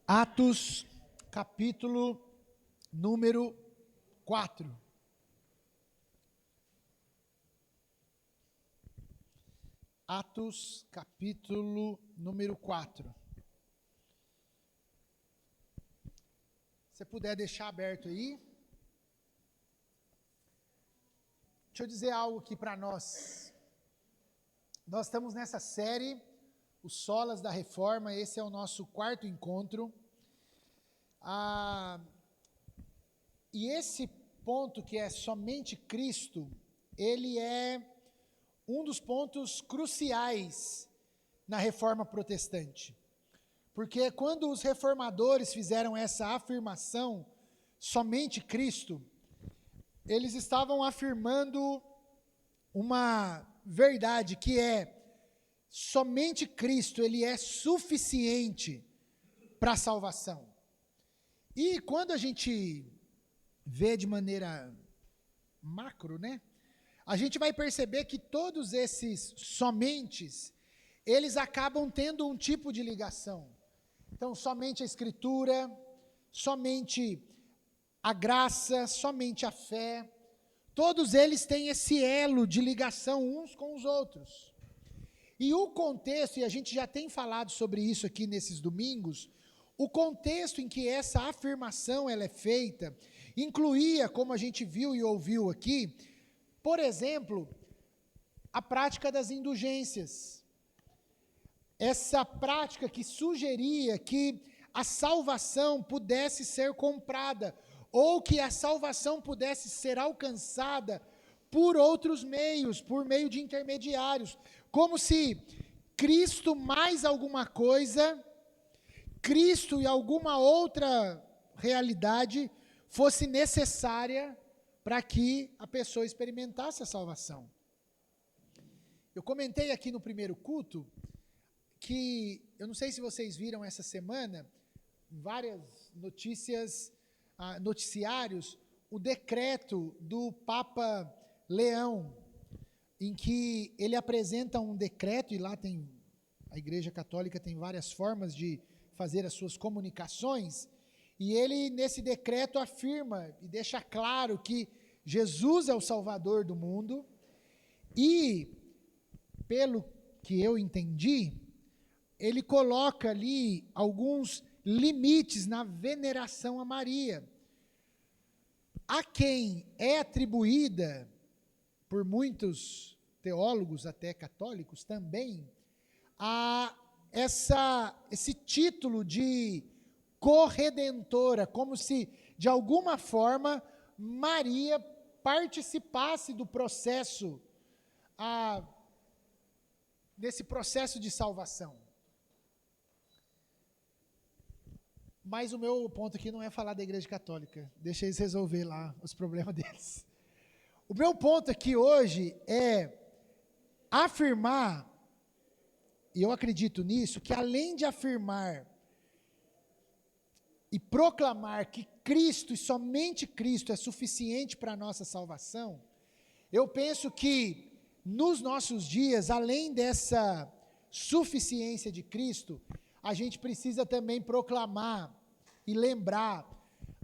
Atos, capítulo número 4. Atos, capítulo número 4. Se você puder deixar aberto aí. Deixa eu dizer algo aqui para nós. Nós estamos nessa série, Os Solas da Reforma, esse é o nosso 4º encontro. E esse ponto que é somente Cristo, ele é um dos pontos cruciais na Reforma Protestante. Porque quando os reformadores fizeram essa afirmação, somente Cristo, eles estavam afirmando uma verdade que é, somente Cristo, ele é suficiente para a salvação. E quando a gente vê de maneira macro, né? A gente vai perceber que todos esses somentes, eles acabam tendo um tipo de ligação. Então, somente a Escritura, somente a graça, somente a fé, todos eles têm esse elo de ligação uns com os outros. E o contexto, e a gente já tem falado sobre isso aqui nesses domingos, o contexto em que essa afirmação ela é feita, incluía, como a gente viu e ouviu aqui, por exemplo, a prática das indulgências. Essa prática que sugeria que a salvação pudesse ser comprada, ou que a salvação pudesse ser alcançada por outros meios, por meio de intermediários, como se Cristo mais alguma coisa, Cristo e alguma outra realidade fosse necessária para que a pessoa experimentasse a salvação. Eu comentei aqui no primeiro culto que, eu não sei se vocês viram essa semana, várias notícias, noticiários, o decreto do Papa Leão, em que ele apresenta um decreto, e lá tem, a Igreja Católica tem várias formas de fazer as suas comunicações, e ele nesse decreto afirma e deixa claro que Jesus é o Salvador do mundo, e pelo que eu entendi, ele coloca ali alguns limites na veneração a Maria, a quem é atribuída, por muitos teólogos, até católicos também, a esse título de corredentora, como se, de alguma forma, Maria participasse do processo, desse processo de salvação. Mas o meu ponto aqui não é falar da Igreja Católica, deixa eles resolver lá os problemas deles. O meu ponto aqui hoje é afirmar, e eu acredito nisso, que além de afirmar e proclamar que Cristo e somente Cristo é suficiente para a nossa salvação, eu penso que nos nossos dias, além dessa suficiência de Cristo, a gente precisa também proclamar e lembrar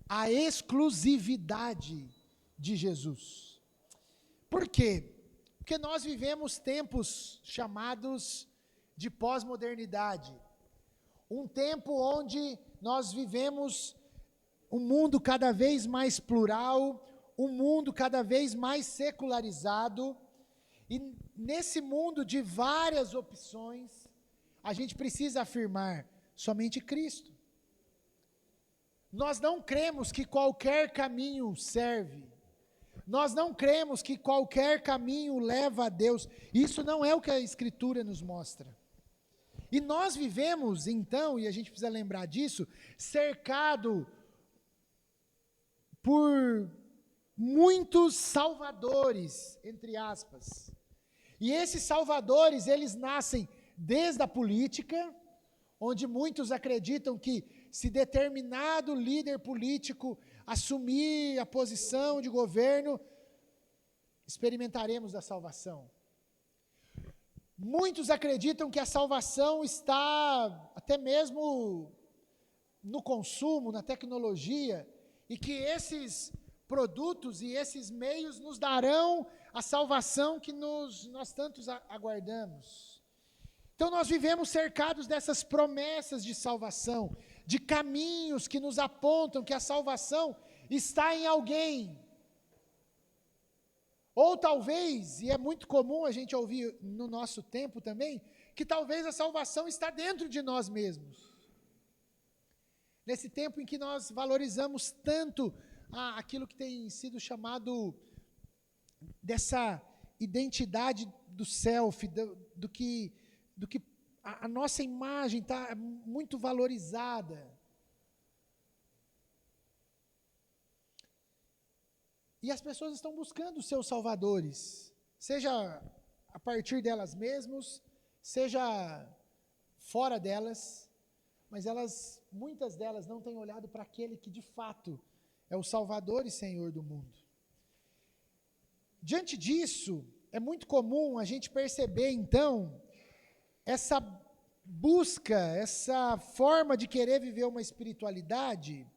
a exclusividade de Jesus. Por quê? Porque nós vivemos tempos chamados de pós-modernidade. Um tempo onde nós vivemos um mundo cada vez mais plural, um mundo cada vez mais secularizado, e nesse mundo de várias opções, a gente precisa afirmar somente Cristo. Nós não cremos que qualquer caminho serve. Nós não cremos que qualquer caminho leva a Deus. Isso não é o que a Escritura nos mostra. E nós vivemos, então, e a gente precisa lembrar disso, cercado por muitos salvadores, entre aspas. E esses salvadores, eles nascem desde a política, onde muitos acreditam que se determinado líder político assumir a posição de governo, experimentaremos a salvação. Muitos acreditam que a salvação está até mesmo no consumo, na tecnologia, e que esses produtos e esses meios nos darão a salvação que nós tantos aguardamos. Então nós vivemos cercados dessas promessas de salvação, de caminhos que nos apontam que a salvação está em alguém. Ou talvez, e é muito comum a gente ouvir no nosso tempo também, que talvez a salvação está dentro de nós mesmos. Nesse tempo em que nós valorizamos tanto aquilo que tem sido chamado dessa identidade do self, do que a nossa imagem está muito valorizada. E as pessoas estão buscando seus salvadores, seja a partir delas mesmas, seja fora delas, mas muitas delas não têm olhado para aquele que de fato é o Salvador e Senhor do mundo. Diante disso, é muito comum a gente perceber então essa busca, essa forma de querer viver uma espiritualidade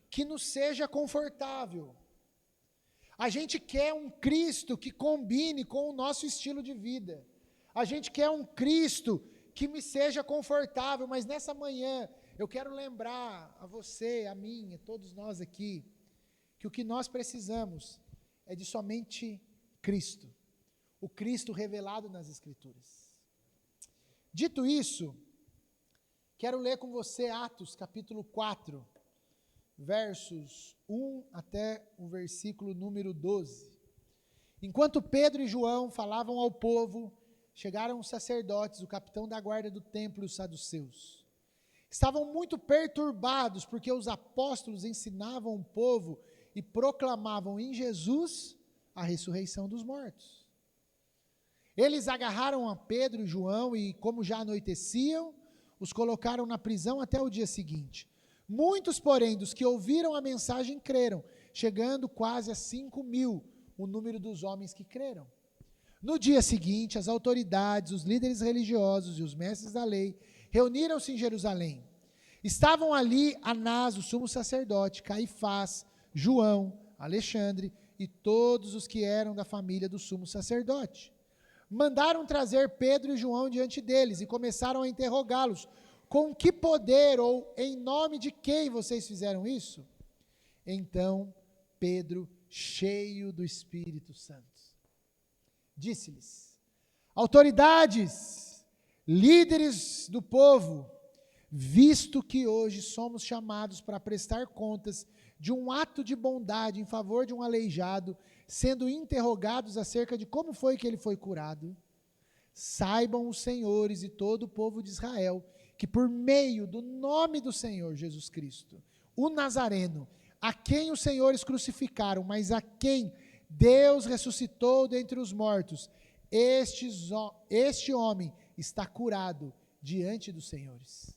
que nos seja confortável. A gente quer um Cristo que combine com o nosso estilo de vida. A gente quer um Cristo que me seja confortável, mas nessa manhã eu quero lembrar a você, a mim, a todos nós aqui, que o que nós precisamos é de somente Cristo, o Cristo revelado nas Escrituras. Dito isso, quero ler com você Atos capítulo 4, versos 1 até o versículo número 12. Enquanto Pedro e João falavam ao povo, chegaram os sacerdotes, o capitão da guarda do templo e os saduceus. Estavam muito perturbados, porque os apóstolos ensinavam o povo e proclamavam em Jesus a ressurreição dos mortos. Eles agarraram a Pedro e João e, como já anoiteciam, os colocaram na prisão até o dia seguinte. Muitos, porém, dos que ouviram a mensagem creram, chegando quase a 5.000 o número dos homens que creram. No dia seguinte, as autoridades, os líderes religiosos e os mestres da lei reuniram-se em Jerusalém. Estavam ali Anás, o sumo sacerdote, Caifás, João, Alexandre e todos os que eram da família do sumo sacerdote. Mandaram trazer Pedro e João diante deles e começaram a interrogá-los. Com que poder ou em nome de quem vocês fizeram isso? Então Pedro, cheio do Espírito Santo, disse-lhes: autoridades, líderes do povo, visto que hoje somos chamados para prestar contas de um ato de bondade em favor de um aleijado, sendo interrogados acerca de como foi que ele foi curado, saibam os senhores e todo o povo de Israel que por meio do nome do Senhor Jesus Cristo, o Nazareno, a quem os senhores crucificaram, mas a quem Deus ressuscitou dentre os mortos, este homem está curado diante dos senhores.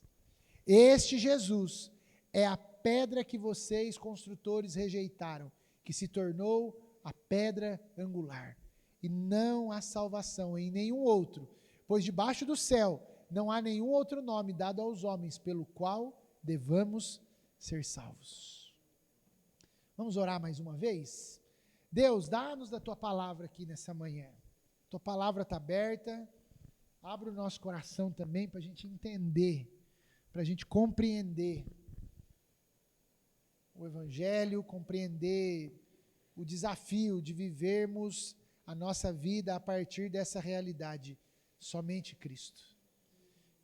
Este Jesus é a pedra que vocês, construtores, rejeitaram, que se tornou a pedra angular. E não há salvação em nenhum outro, pois debaixo do céu não há nenhum outro nome dado aos homens pelo qual devamos ser salvos. Vamos orar mais uma vez? Deus, dá-nos da Tua palavra aqui nessa manhã. Tua palavra está aberta, abre o nosso coração também para a gente entender, para a gente compreender o Evangelho, compreender o desafio de vivermos a nossa vida a partir dessa realidade, somente Cristo.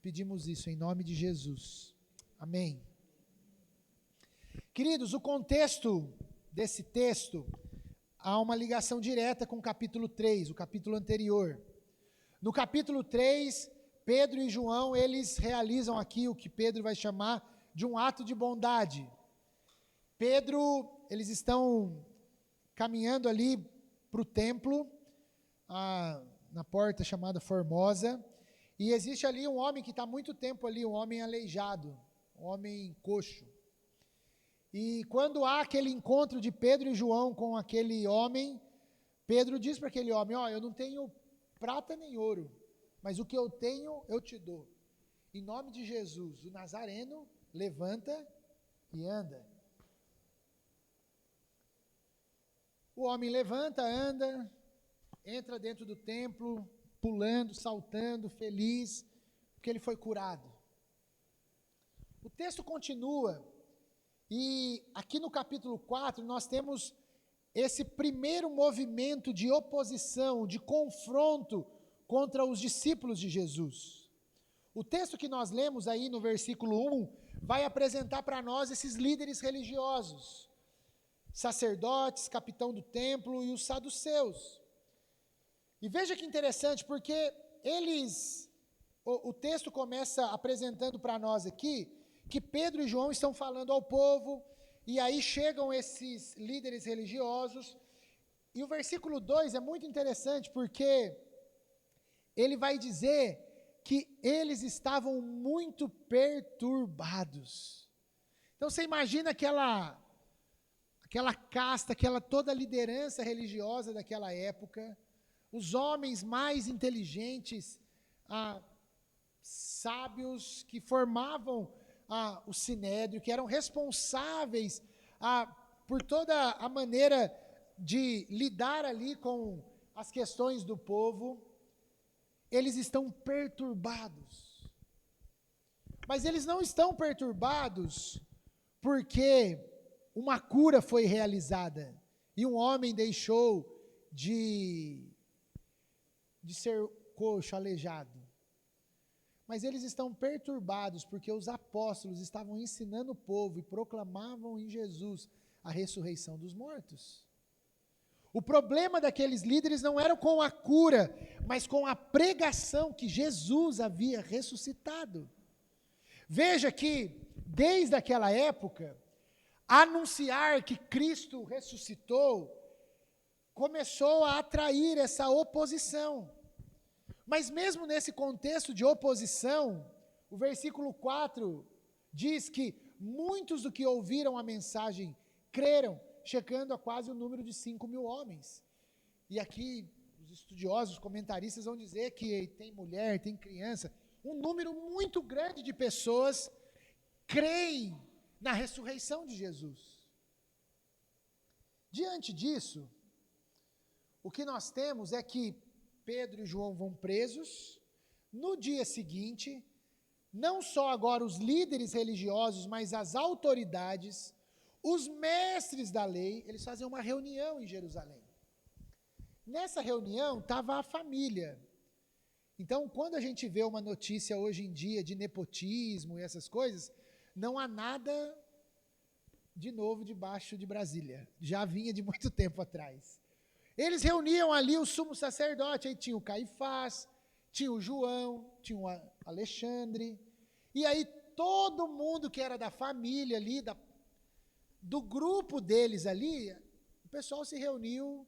Pedimos isso em nome de Jesus. Amém. Queridos, o contexto desse texto, há uma ligação direta com o capítulo 3, o capítulo anterior. No capítulo 3, Pedro e João, eles realizam aqui o que Pedro vai chamar de um ato de bondade. Eles estão caminhando ali para o templo, na porta chamada Formosa, e existe ali um homem que está há muito tempo ali, um homem aleijado, um homem coxo. E quando há aquele encontro de Pedro e João com aquele homem, Pedro diz para aquele homem: eu não tenho prata nem ouro, mas o que eu tenho eu te dou. Em nome de Jesus, o Nazareno, levanta e anda. O homem levanta, anda, entra dentro do templo, pulando, saltando, feliz, porque ele foi curado. O texto continua, e aqui no capítulo 4 nós temos esse primeiro movimento de oposição, de confronto contra os discípulos de Jesus. O texto que nós lemos aí no versículo 1 vai apresentar para nós esses líderes religiosos, sacerdotes, capitão do templo e os saduceus. E veja que interessante, porque o texto começa apresentando para nós aqui que Pedro e João estão falando ao povo, e aí chegam esses líderes religiosos, e o versículo 2 é muito interessante, porque ele vai dizer que eles estavam muito perturbados. Então você imagina aquela casta, toda a liderança religiosa daquela época, os homens mais inteligentes, sábios, que formavam o sinédrio, que eram responsáveis por toda a maneira de lidar ali com as questões do povo, eles estão perturbados. Mas eles não estão perturbados porque uma cura foi realizada e um homem deixou de ser coxo, aleijado. Mas eles estão perturbados porque os apóstolos estavam ensinando o povo e proclamavam em Jesus a ressurreição dos mortos. O problema daqueles líderes não era com a cura, mas com a pregação que Jesus havia ressuscitado. Veja que, desde aquela época, anunciar que Cristo ressuscitou começou a atrair essa oposição. Mas mesmo nesse contexto de oposição, o versículo 4 diz que muitos do que ouviram a mensagem creram, chegando a quase o número de 5.000 homens. E aqui os estudiosos, os comentaristas vão dizer que tem mulher, tem criança, um número muito grande de pessoas creem na ressurreição de Jesus. Diante disso, o que nós temos é que Pedro e João vão presos. No dia seguinte, não só agora os líderes religiosos, mas as autoridades, os mestres da lei, eles fazem uma reunião em Jerusalém. Nessa reunião estava a família. Então, quando a gente vê uma notícia hoje em dia de nepotismo e essas coisas, não há nada de novo debaixo de Brasília. Já vinha de muito tempo atrás. Eles reuniam ali o sumo sacerdote, aí tinha o Caifás, tinha o João, tinha o Alexandre, e aí todo mundo que era da família ali, do grupo deles ali, o pessoal se reuniu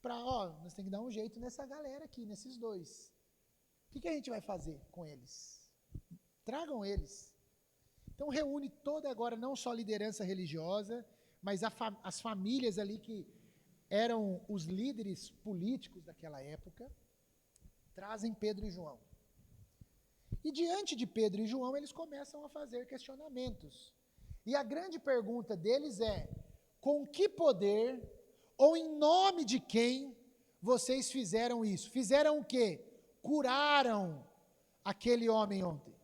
para, nós temos que dar um jeito nessa galera aqui, nesses dois. O que a gente vai fazer com eles? Tragam eles. Então reúne toda agora, não só a liderança religiosa, mas as famílias ali que eram os líderes políticos daquela época, trazem Pedro e João. E diante de Pedro e João, eles começam a fazer questionamentos. E a grande pergunta deles é: com que poder, ou em nome de quem, vocês fizeram isso? Fizeram o quê? Curaram aquele homem ontem.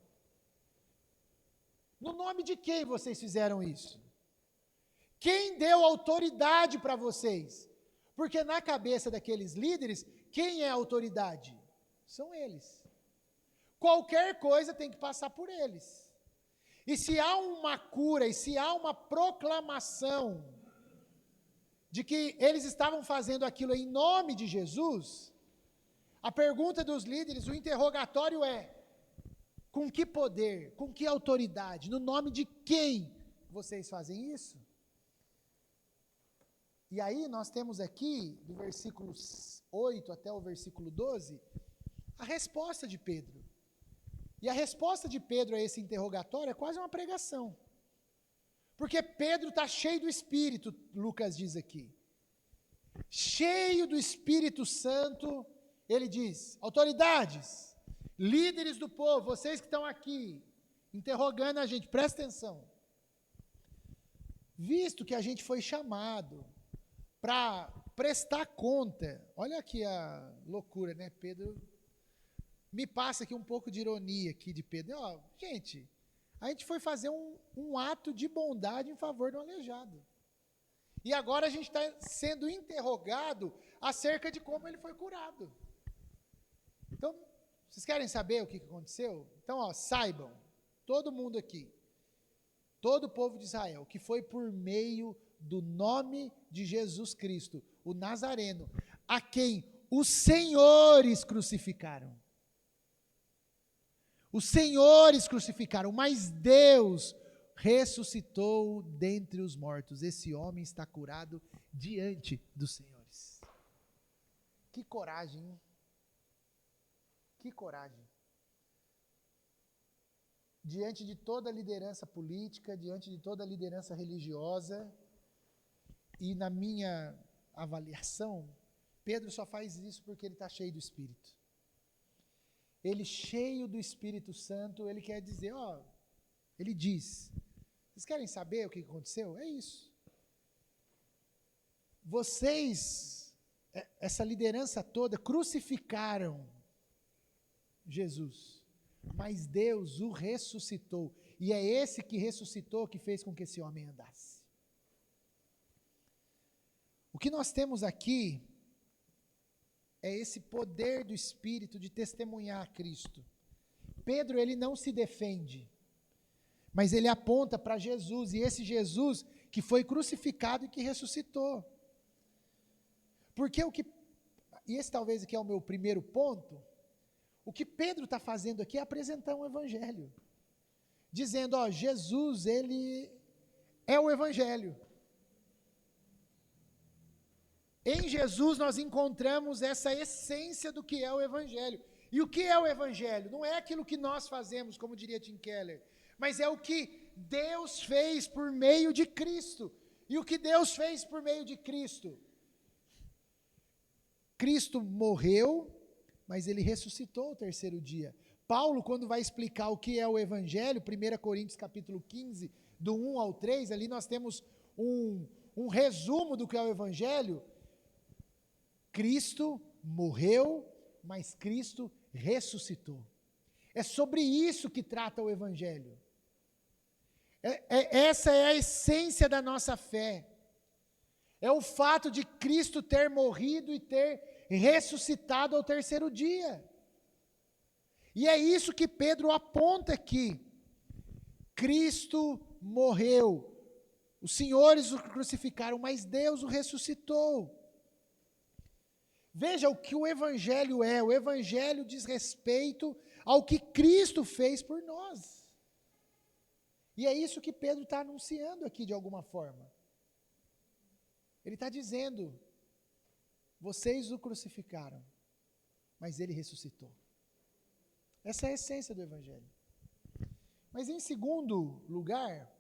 No nome de quem vocês fizeram isso? Quem deu autoridade para vocês? Porque na cabeça daqueles líderes, quem é a autoridade? São eles. Qualquer coisa tem que passar por eles. E se há uma cura, e se há uma proclamação de que eles estavam fazendo aquilo em nome de Jesus, a pergunta dos líderes, o interrogatório é: com que poder, com que autoridade, no nome de quem vocês fazem isso? E aí nós temos aqui, do versículo 8 até o versículo 12, a resposta de Pedro. E a resposta de Pedro a esse interrogatório é quase uma pregação. Porque Pedro está cheio do Espírito, Lucas diz aqui. Cheio do Espírito Santo, ele diz: autoridades, líderes do povo, vocês que estão aqui, interrogando a gente, presta atenção. Visto que a gente foi chamado para prestar conta, olha aqui a loucura, né, Pedro? Me passa aqui um pouco de ironia aqui de Pedro. Ó, gente, a gente foi fazer um ato de bondade em favor do aleijado. E agora a gente está sendo interrogado acerca de como ele foi curado. Então, vocês querem saber o que aconteceu? Então, ó, saibam, todo mundo aqui, todo o povo de Israel, que foi por meio do nome de Jesus Cristo, o Nazareno, a quem os senhores crucificaram. Os senhores crucificaram, mas Deus ressuscitou dentre os mortos. Esse homem está curado diante dos senhores. Que coragem, hein? Que coragem. Diante de toda a liderança política, diante de toda a liderança religiosa, e na minha avaliação, Pedro só faz isso porque ele está cheio do Espírito. Ele cheio do Espírito Santo, ele quer dizer, ó, ele diz, vocês querem saber o que aconteceu? É isso. Vocês, essa liderança toda, crucificaram Jesus, mas Deus o ressuscitou, e é esse que ressuscitou que fez com que esse homem andasse. O que nós temos aqui é esse poder do Espírito de testemunhar a Cristo. Pedro, ele não se defende, mas ele aponta para Jesus, e esse Jesus que foi crucificado e que ressuscitou. Porque e esse talvez aqui é o meu primeiro ponto, o que Pedro está fazendo aqui é apresentar um evangelho, dizendo, ó, Jesus, ele é o evangelho. Em Jesus nós encontramos essa essência do que é o evangelho. E o que é o evangelho? Não é aquilo que nós fazemos, como diria Tim Keller, mas é o que Deus fez por meio de Cristo. E o que Deus fez por meio de Cristo? Cristo morreu, mas ele ressuscitou ao terceiro dia. Paulo, quando vai explicar o que é o evangelho, 1 Coríntios capítulo 15, do 1 ao 3, ali nós temos um resumo do que é o evangelho. Cristo morreu, mas Cristo ressuscitou. É sobre isso que trata o evangelho. Essa é a essência da nossa fé. É o fato de Cristo ter morrido e ter ressuscitado ao terceiro dia. E é isso que Pedro aponta aqui. Cristo morreu. Os senhores o crucificaram, mas Deus o ressuscitou. Veja o que o evangelho é. O evangelho diz respeito ao que Cristo fez por nós. E é isso que Pedro está anunciando aqui de alguma forma. Ele está dizendo, vocês o crucificaram, mas ele ressuscitou. Essa é a essência do evangelho. Mas em segundo lugar,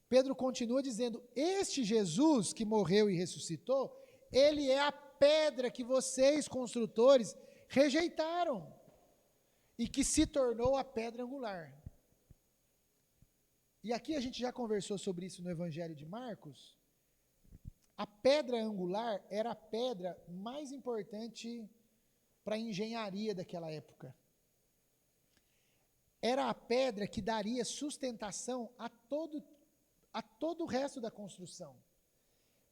Pedro continua dizendo, este Jesus que morreu e ressuscitou, ele é a pedra que vocês, construtores, rejeitaram e que se tornou a pedra angular. E aqui a gente já conversou sobre isso no Evangelho de Marcos. A pedra angular era a pedra mais importante para a engenharia daquela época. Era a pedra que daria sustentação a todo o resto da construção.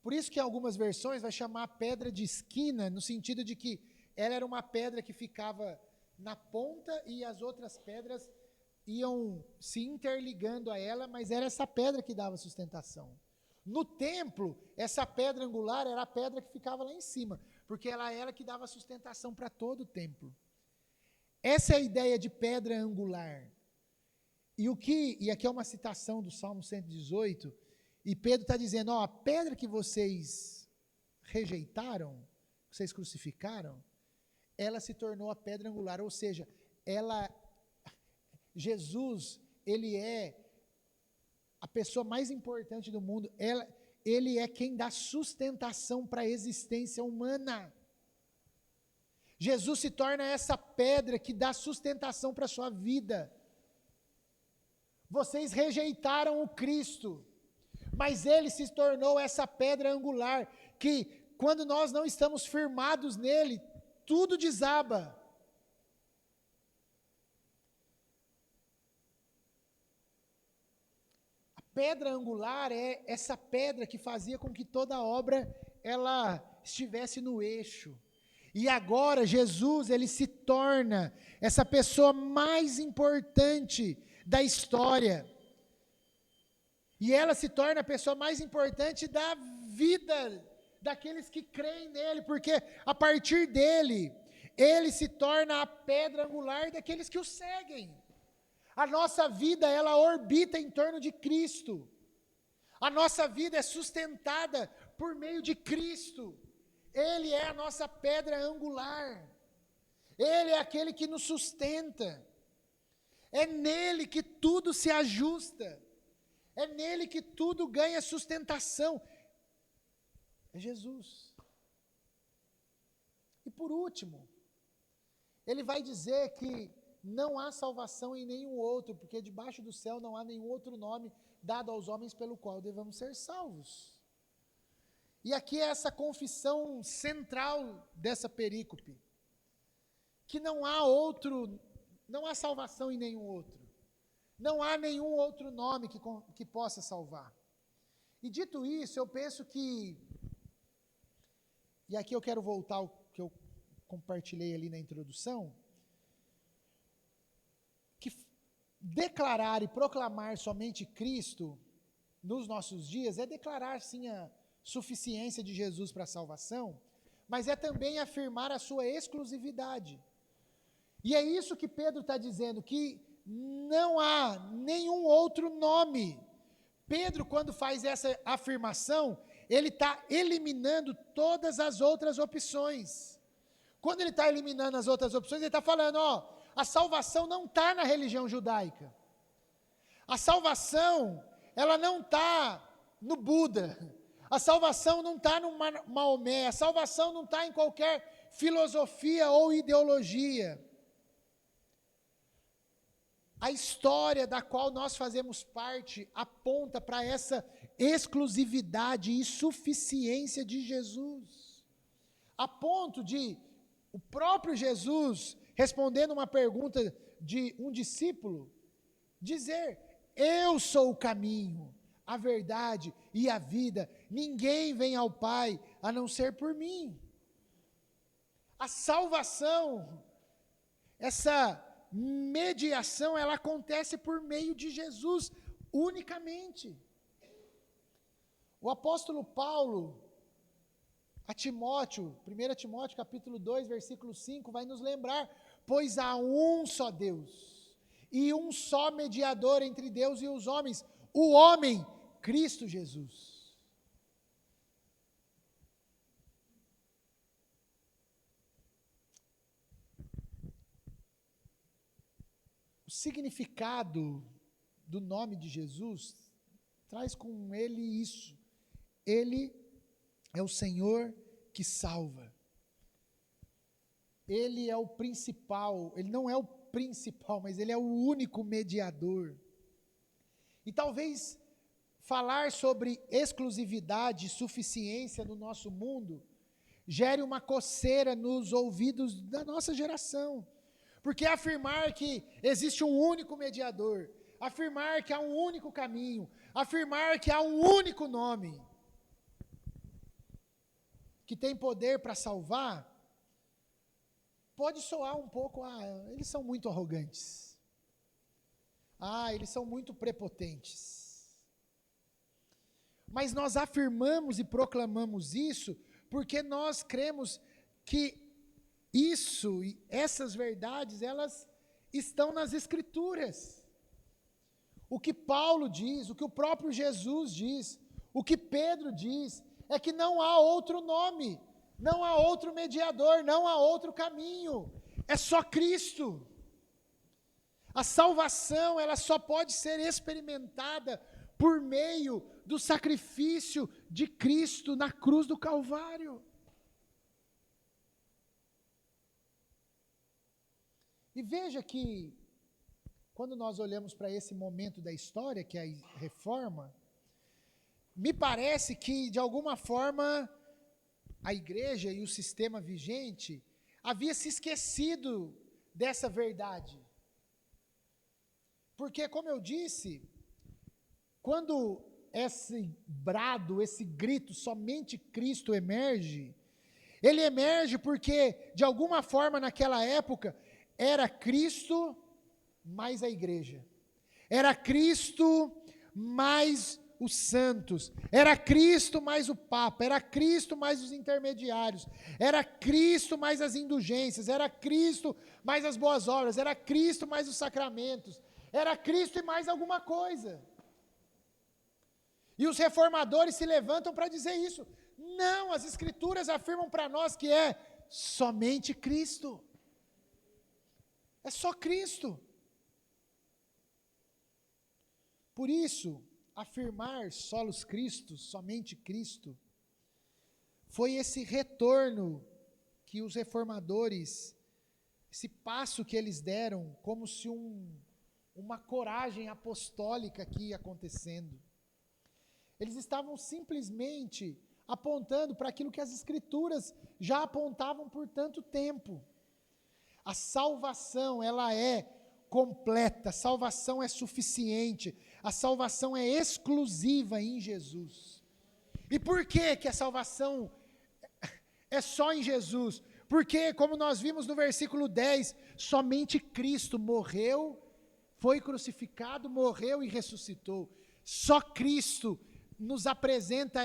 Por isso que em algumas versões vai chamar pedra de esquina, no sentido de que ela era uma pedra que ficava na ponta e as outras pedras iam se interligando a ela, mas era essa pedra que dava sustentação. No templo, essa pedra angular era a pedra que ficava lá em cima, porque ela era que dava sustentação para todo o templo. Essa é a ideia de pedra angular. E aqui é uma citação do Salmo 118, e Pedro está dizendo, ó, a pedra que vocês rejeitaram, que vocês crucificaram, ela se tornou a pedra angular, ou seja, Jesus, ele é a pessoa mais importante do mundo, ele é quem dá sustentação para a existência humana. Jesus se torna essa pedra que dá sustentação para a sua vida. Vocês rejeitaram o Cristo, mas ele se tornou essa pedra angular, que quando nós não estamos firmados nele, tudo desaba. A pedra angular é essa pedra que fazia com que toda a obra ela estivesse no eixo. E agora Jesus, ele se torna essa pessoa mais importante da história. E ela se torna a pessoa mais importante da vida daqueles que creem nele, porque a partir dele, ele se torna a pedra angular daqueles que o seguem. A nossa vida, ela orbita em torno de Cristo. A nossa vida é sustentada por meio de Cristo. Ele é a nossa pedra angular. Ele é aquele que nos sustenta. É nele que tudo se ajusta. É nele que tudo ganha sustentação. É Jesus. E por último, ele vai dizer que não há salvação em nenhum outro, porque debaixo do céu não há nenhum outro nome dado aos homens pelo qual devamos ser salvos. E aqui é essa confissão central dessa perícope, que não há salvação em nenhum outro. Não há nenhum outro nome que possa salvar. E dito isso, eu penso que, e aqui eu quero voltar ao que eu compartilhei ali na introdução, que declarar e proclamar somente Cristo nos nossos dias é declarar sim a suficiência de Jesus para a salvação, mas é também afirmar a sua exclusividade. E é isso que Pedro está dizendo, que não há nenhum outro nome. Pedro, quando faz essa afirmação, ele está eliminando todas as outras opções. Quando ele está eliminando as outras opções, ele está falando, a salvação não está na religião judaica. A salvação, ela não está no Buda. A salvação não está no Maomé. A salvação não está em qualquer filosofia ou ideologia. A história da qual nós fazemos parte aponta para essa exclusividade e suficiência de Jesus. A ponto de o próprio Jesus, respondendo uma pergunta de um discípulo, dizer: eu sou o caminho, a verdade e a vida. Ninguém vem ao Pai a não ser por mim. A salvação, essa mediação, ela acontece por meio de Jesus, unicamente. O apóstolo Paulo, a Timóteo, 1 Timóteo capítulo 2, versículo 5, vai nos lembrar, pois há um só Deus, e um só mediador entre Deus e os homens, o homem, Cristo Jesus. O significado do nome de Jesus traz com ele isso. Ele é o Senhor que salva. Ele é o principal, ele não é o principal, mas ele é o único mediador. E talvez falar sobre exclusividade e suficiência no nosso mundo gere uma coceira nos ouvidos da nossa geração. Porque afirmar que existe um único mediador, afirmar que há um único caminho, afirmar que há um único nome que tem poder para salvar, pode soar um pouco, eles são muito arrogantes. Eles são muito prepotentes. Mas nós afirmamos e proclamamos isso porque nós cremos que isso e essas verdades, elas estão nas Escrituras. O que Paulo diz, o que o próprio Jesus diz, o que Pedro diz, é que não há outro nome, não há outro mediador, não há outro caminho, é só Cristo. A salvação, ela só pode ser experimentada por meio do sacrifício de Cristo na cruz do Calvário. E veja que, quando nós olhamos para esse momento da história, que é a reforma, me parece que, de alguma forma, a igreja e o sistema vigente havia se esquecido dessa verdade. Porque, como eu disse, quando esse brado, esse grito, somente Cristo emerge, ele emerge porque, de alguma forma, naquela época, era Cristo mais a igreja. Era Cristo mais os santos. Era Cristo mais o Papa. Era Cristo mais os intermediários. Era Cristo mais as indulgências. Era Cristo mais as boas obras. Era Cristo mais os sacramentos. Era Cristo e mais alguma coisa. E os reformadores se levantam para dizer isso. Não, as Escrituras afirmam para nós que é somente Cristo. É só Cristo. Por isso, afirmar solos Cristo, somente Cristo, foi esse retorno que os reformadores, esse passo que eles deram, como se uma coragem apostólica aqui ia acontecendo. Eles estavam simplesmente apontando para aquilo que as Escrituras já apontavam por tanto tempo. A salvação, ela é completa, a salvação é suficiente, a salvação é exclusiva em Jesus. E por que a salvação é só em Jesus? Porque, como nós vimos no versículo 10, somente Cristo morreu, foi crucificado, morreu e ressuscitou. Só Cristo nos apresenta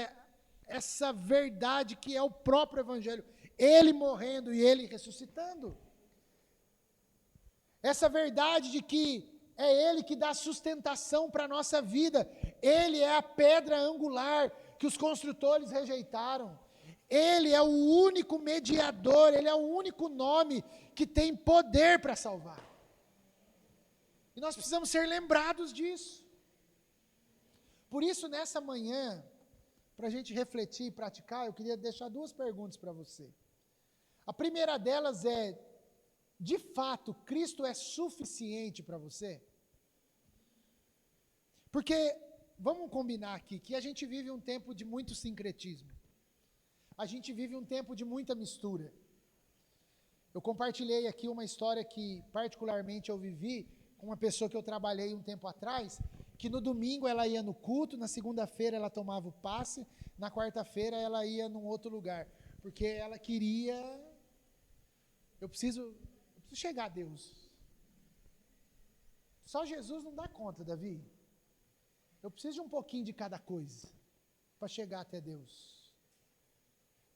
essa verdade que é o próprio Evangelho. Ele morrendo e Ele ressuscitando. Essa verdade de que é Ele que dá sustentação para a nossa vida. Ele é a pedra angular que os construtores rejeitaram. Ele é o único mediador, Ele é o único nome que tem poder para salvar. E nós precisamos ser lembrados disso. Por isso, nessa manhã, para a gente refletir e praticar, eu queria deixar duas perguntas para você. A primeira delas é: de fato, Cristo é suficiente para você? Porque, vamos combinar aqui, que a gente vive um tempo de muito sincretismo. A gente vive um tempo de muita mistura. Eu compartilhei aqui uma história que, particularmente, eu vivi com uma pessoa que eu trabalhei um tempo atrás, que no domingo ela ia no culto, na segunda-feira ela tomava o passe, na quarta-feira ela ia num outro lugar, porque ela queria... Eu preciso chegar a Deus. Só Jesus não dá conta, Davi. Eu preciso de um pouquinho de cada coisa para chegar até Deus.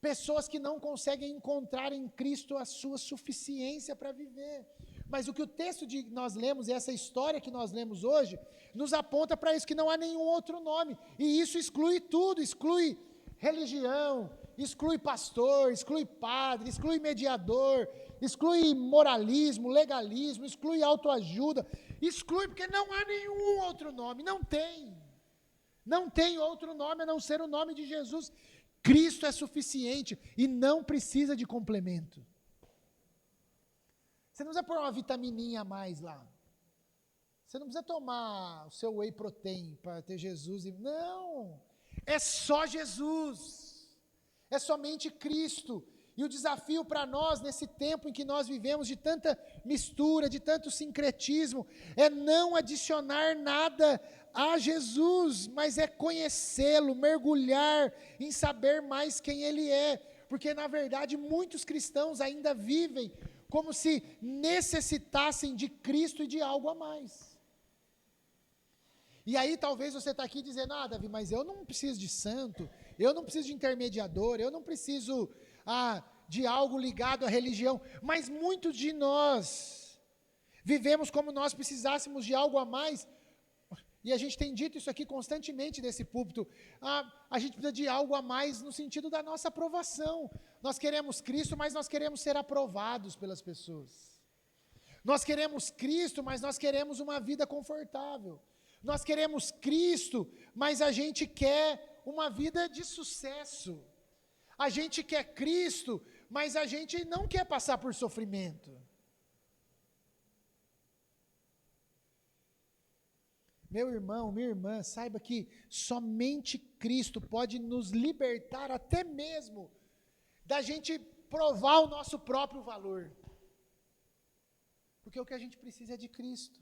Pessoas que não conseguem encontrar em Cristo a sua suficiência para viver. Mas o que o texto que nós lemos, e essa história que nós lemos hoje, nos aponta para isso, que não há nenhum outro nome. E isso exclui tudo, exclui religião, exclui pastor, exclui padre, exclui mediador, exclui moralismo, legalismo, exclui autoajuda, exclui porque não há nenhum outro nome, não tem. Não tem outro nome a não ser o nome de Jesus. Cristo é suficiente e não precisa de complemento. Você não precisa pôr uma vitamininha a mais lá. Você não precisa tomar o seu whey protein para ter Jesus. Não, é só Jesus. É somente Cristo. E o desafio para nós, nesse tempo em que nós vivemos de tanta mistura, de tanto sincretismo, é não adicionar nada a Jesus, mas é conhecê-lo, mergulhar em saber mais quem Ele é. Porque, na verdade, muitos cristãos ainda vivem como se necessitassem de Cristo e de algo a mais. E aí talvez você está aqui dizendo: ah, Davi, mas eu não preciso de santo, eu não preciso de intermediador, eu não preciso de algo ligado à religião. Mas muitos de nós vivemos como nós precisássemos de algo a mais. E a gente tem dito isso aqui constantemente nesse púlpito. A gente precisa de algo a mais no sentido da nossa aprovação. Nós queremos Cristo, mas nós queremos ser aprovados pelas pessoas. Nós queremos Cristo, mas nós queremos uma vida confortável. Nós queremos Cristo, mas a gente quer uma vida de sucesso. A gente quer Cristo, mas a gente não quer passar por sofrimento. Meu irmão, minha irmã, saiba que somente Cristo pode nos libertar até mesmo da gente provar o nosso próprio valor. Porque o que a gente precisa é de Cristo.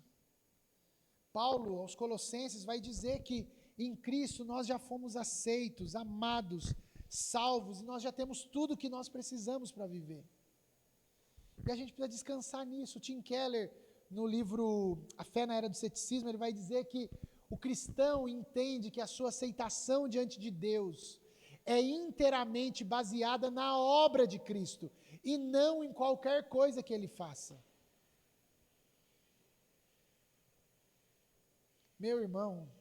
Paulo, aos Colossenses, vai dizer que em Cristo nós já fomos aceitos, amados, salvos, e nós já temos tudo o que nós precisamos para viver. E a gente precisa descansar nisso. Tim Keller, no livro A Fé na Era do Ceticismo, ele vai dizer que o cristão entende que a sua aceitação diante de Deus é inteiramente baseada na obra de Cristo, e não em qualquer coisa que ele faça. Meu irmão,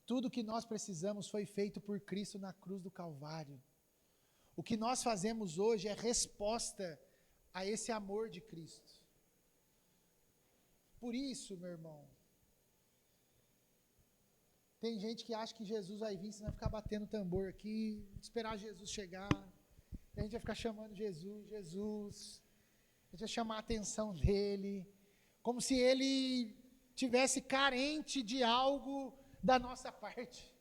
tudo que nós precisamos foi feito por Cristo na cruz do Calvário. O que nós fazemos hoje é resposta a esse amor de Cristo. Por isso, meu irmão, tem gente que acha que Jesus vai vir, você vai ficar batendo tambor aqui, esperar Jesus chegar, e a gente vai ficar chamando Jesus, Jesus, a gente vai chamar a atenção dele, como se ele tivesse carente de algo da nossa parte.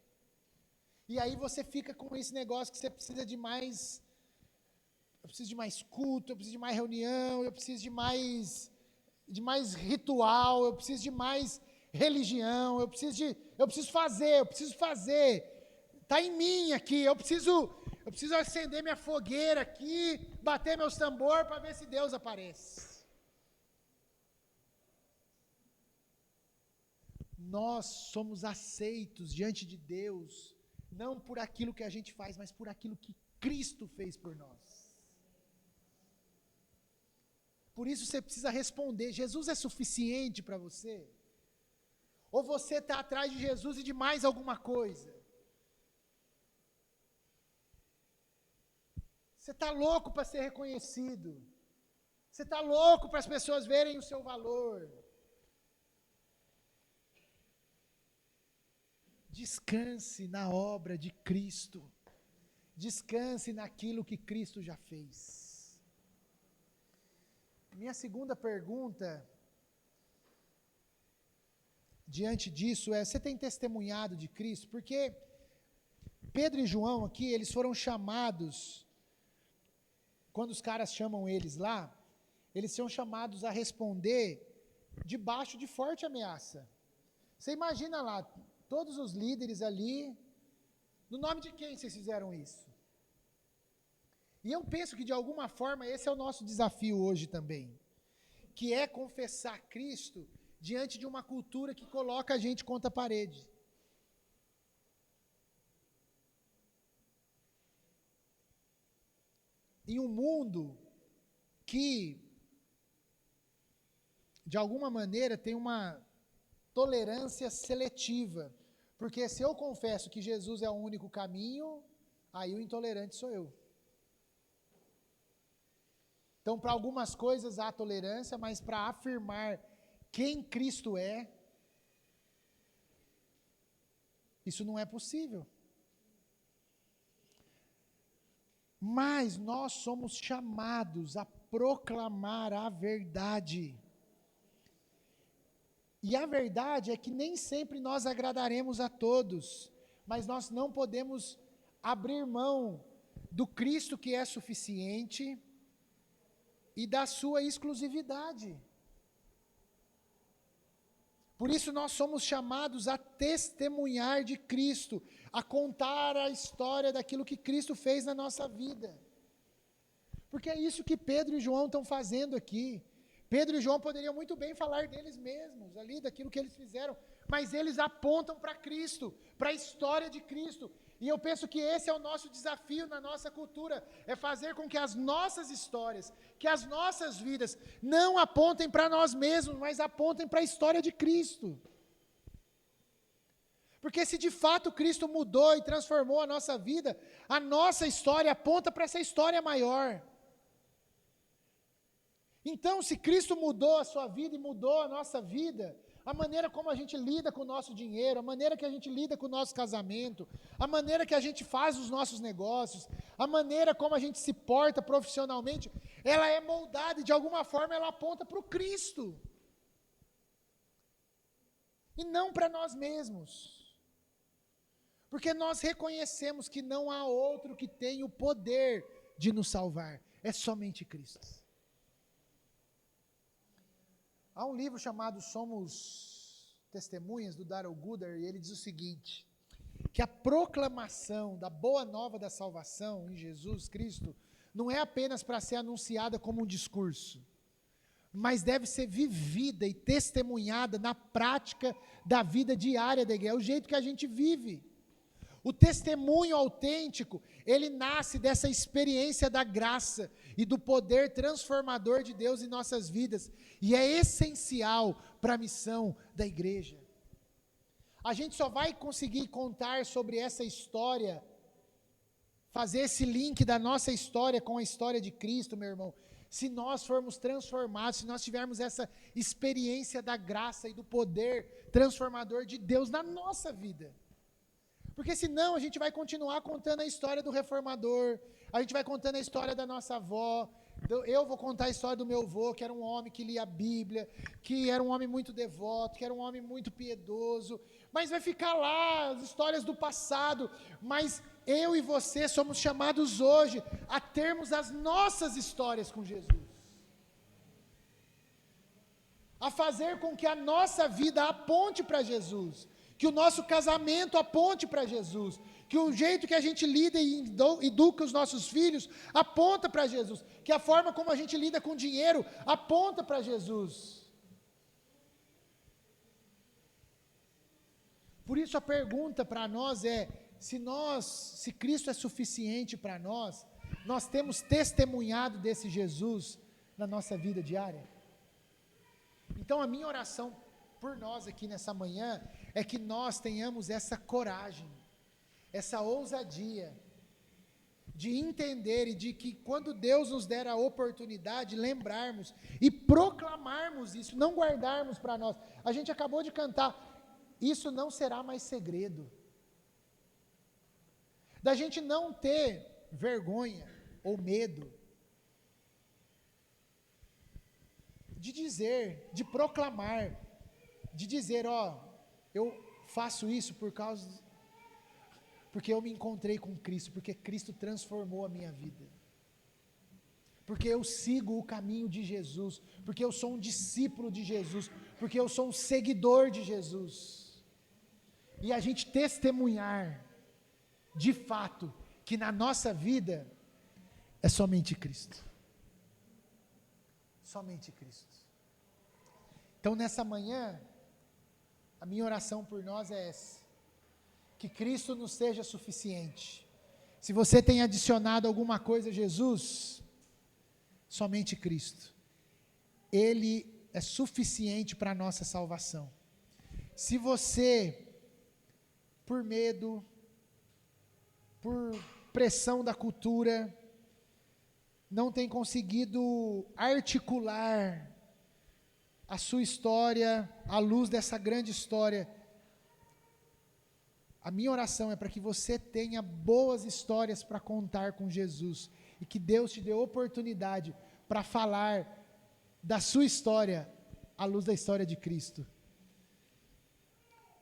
E aí você fica com esse negócio que você precisa de mais, eu preciso de mais culto, eu preciso de mais reunião, eu preciso de mais ritual, eu preciso de mais religião, eu preciso fazer, está em mim aqui, eu preciso acender minha fogueira aqui, bater meus tambor para ver se Deus aparece. Nós somos aceitos diante de Deus, não por aquilo que a gente faz, mas por aquilo que Cristo fez por nós. Por isso você precisa responder: Jesus é suficiente para você? Ou você está atrás de Jesus e de mais alguma coisa? Você está louco para ser reconhecido? Você está louco para as pessoas verem o seu valor? Descanse na obra de Cristo. Descanse naquilo que Cristo já fez. Minha segunda pergunta, diante disso, é: você tem testemunhado de Cristo? Porque Pedro e João aqui, eles foram chamados, quando os caras chamam eles lá, eles são chamados a responder debaixo de forte ameaça. Você imagina lá, todos os líderes ali, no nome de quem vocês fizeram isso? E eu penso que de alguma forma esse é o nosso desafio hoje também, que é confessar Cristo diante de uma cultura que coloca a gente contra a parede. Em um mundo que, de alguma maneira, tem uma tolerância seletiva. Porque se eu confesso que Jesus é o único caminho, aí o intolerante sou eu. Então, para algumas coisas há tolerância, mas para afirmar quem Cristo é, isso não é possível. Mas nós somos chamados a proclamar a verdade. E a verdade é que nem sempre nós agradaremos a todos, mas nós não podemos abrir mão do Cristo que é suficiente e da sua exclusividade. Por isso nós somos chamados a testemunhar de Cristo, a contar a história daquilo que Cristo fez na nossa vida. Porque é isso que Pedro e João estão fazendo aqui. Pedro e João poderiam muito bem falar deles mesmos, ali, daquilo que eles fizeram, mas eles apontam para Cristo, para a história de Cristo. E eu penso que esse é o nosso desafio na nossa cultura, é fazer com que as nossas histórias, que as nossas vidas, não apontem para nós mesmos, mas apontem para a história de Cristo. Porque se de fato Cristo mudou e transformou a nossa vida, a nossa história aponta para essa história maior. Então, se Cristo mudou a sua vida e mudou a nossa vida, a maneira como a gente lida com o nosso dinheiro, a maneira que a gente lida com o nosso casamento, a maneira que a gente faz os nossos negócios, a maneira como a gente se porta profissionalmente, ela é moldada e de alguma forma ela aponta para o Cristo. e não para nós mesmos. Porque nós reconhecemos que não há outro que tenha o poder de nos salvar, é somente Cristo. Há um livro chamado Somos Testemunhas, do Darrell Gooder, e ele diz o seguinte, que a proclamação da boa nova da salvação em Jesus Cristo não é apenas para ser anunciada como um discurso, mas deve ser vivida e testemunhada na prática da vida diária da igreja, é o jeito que a gente vive. O testemunho autêntico, ele nasce dessa experiência da graça e do poder transformador de Deus em nossas vidas, e é essencial para a missão da igreja. A gente só vai conseguir contar sobre essa história, fazer esse link da nossa história com a história de Cristo, meu irmão, se nós formos transformados, se nós tivermos essa experiência da graça e do poder transformador de Deus na nossa vida. Porque senão a gente vai continuar contando a história do reformador, a gente vai contando a história da nossa avó, eu vou contar a história do meu avô, que era um homem que lia a Bíblia, que era um homem muito devoto, que era um homem muito piedoso, mas vai ficar lá as histórias do passado, mas eu e você somos chamados hoje a termos as nossas histórias com Jesus. A fazer com que a nossa vida aponte para Jesus, que o nosso casamento aponte para Jesus, que o jeito que a gente lida e educa os nossos filhos aponta para Jesus, que a forma como a gente lida com dinheiro aponta para Jesus. Por isso a pergunta para nós é, se Cristo é suficiente para nós, nós temos testemunhado desse Jesus na nossa vida diária? Então a minha oração por nós aqui nessa manhã é que nós tenhamos essa coragem, essa ousadia de entender e de que quando Deus nos der a oportunidade, lembrarmos e proclamarmos isso, não guardarmos para nós. A gente acabou de cantar, isso não será mais segredo. Da gente não ter vergonha ou medo de dizer, de proclamar, de dizer, eu faço isso porque eu me encontrei com Cristo, porque Cristo transformou a minha vida, porque eu sigo o caminho de Jesus, porque eu sou um discípulo de Jesus, porque eu sou um seguidor de Jesus, e a gente testemunhar, de fato, que na nossa vida, é somente Cristo, somente Cristo. Então nessa manhã, a minha oração por nós é essa, que Cristo nos seja suficiente. Se você tem adicionado alguma coisa a Jesus, somente Cristo. Ele é suficiente para a nossa salvação. Se você, por medo, por pressão da cultura, não tem conseguido articular a sua história à luz dessa grande história, a minha oração é para que você tenha boas histórias para contar com Jesus, e que Deus te dê oportunidade para falar da sua história à luz da história de Cristo,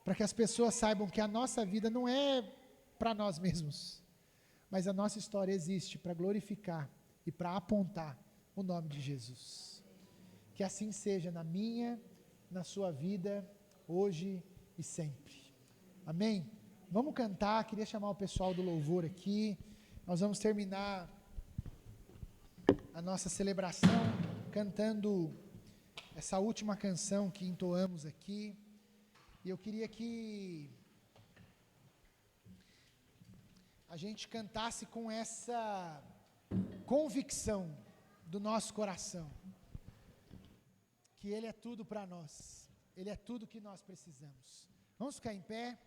para que as pessoas saibam que a nossa vida não é para nós mesmos, mas a nossa história existe para glorificar e para apontar o nome de Jesus. Que assim seja na minha, na sua vida, hoje e sempre. Amém? Vamos cantar, queria chamar o pessoal do louvor aqui, nós vamos terminar a nossa celebração cantando essa última canção que entoamos aqui, e eu queria que a gente cantasse com essa convicção do nosso coração, que Ele é tudo para nós, Ele é tudo que nós precisamos. Vamos ficar em pé.